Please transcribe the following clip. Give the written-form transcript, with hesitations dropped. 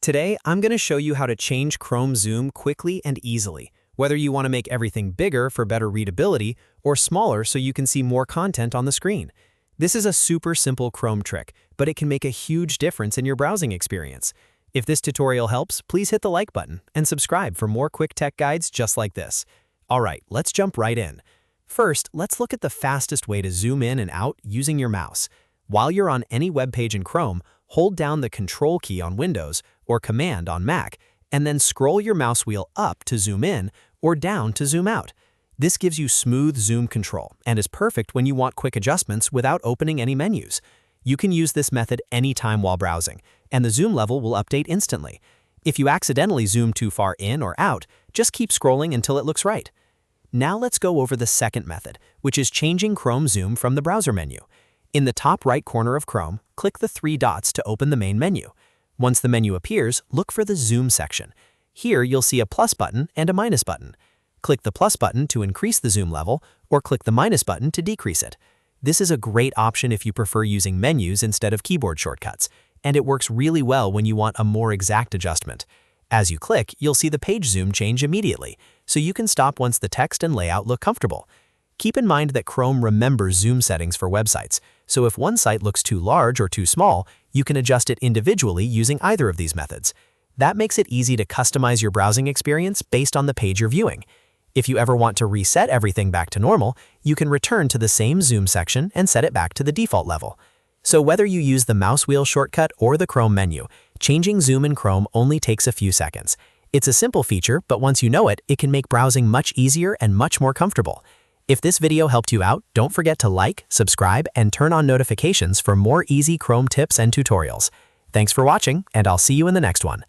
Today, I'm going to show you how to change Chrome zoom quickly and easily, whether you want to make everything bigger for better readability or smaller so you can see more content on the screen. This is a super simple Chrome trick, but it can make a huge difference in your browsing experience. If this tutorial helps, please hit the like button and subscribe for more quick tech guides just like this. Alright, let's jump right in. First, let's look at the fastest way to zoom in and out using your mouse. While you're on any web page in Chrome, hold down the Ctrl key on Windows or Command on Mac, and then scroll your mouse wheel up to zoom in or down to zoom out. This gives you smooth zoom control and is perfect when you want quick adjustments without opening any menus. You can use this method anytime while browsing, and the zoom level will update instantly. If you accidentally zoom too far in or out, just keep scrolling until it looks right. Now let's go over the second method, which is changing Chrome zoom from the browser menu. In the top right corner of Chrome, click the three dots to open the main menu. Once the menu appears, look for the Zoom section. Here you'll see a plus button and a minus button. Click the plus button to increase the zoom level, or click the minus button to decrease it. This is a great option if you prefer using menus instead of keyboard shortcuts, and it works really well when you want a more exact adjustment. As you click, you'll see the page zoom change immediately, so you can stop once the text and layout look comfortable. Keep in mind that Chrome remembers zoom settings for websites, so if one site looks too large or too small, you can adjust it individually using either of these methods. That makes it easy to customize your browsing experience based on the page you're viewing. If you ever want to reset everything back to normal, you can return to the same zoom section and set it back to the default level. So whether you use the mouse wheel shortcut or the Chrome menu, changing zoom in Chrome only takes a few seconds. It's a simple feature, but once you know it, it can make browsing much easier and much more comfortable. If this video helped you out, don't forget to like, subscribe, and turn on notifications for more easy Chrome tips and tutorials. Thanks for watching, and I'll see you in the next one.